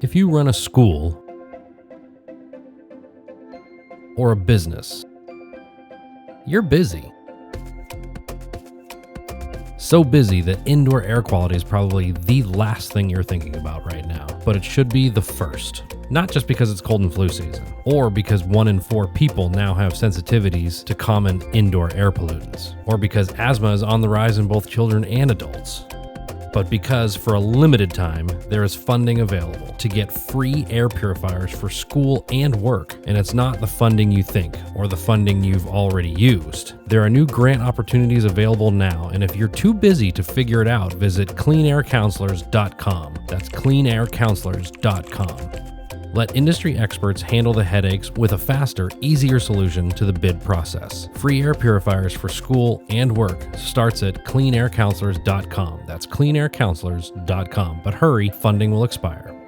If you run a school or a business, you're busy. So busy that indoor air quality is probably the last thing you're thinking about right now, but it should be the first. Not just because it's cold and flu season, or because 1 in 4 people now have sensitivities to common indoor air pollutants, or because asthma is on the rise in both children and adults, but because for a limited time, there is funding available to get free air purifiers for school and work. And it's not the funding you think or the funding you've already used. There are new grant opportunities available now, and if you're too busy to figure it out, visit cleanaircounselors.com. That's cleanaircounselors.com. Let industry experts handle the headaches with a faster, easier solution to the bid process. Free air purifiers for school and work starts at cleanaircounselors.com. That's cleanaircounselors.com. But hurry, funding will expire.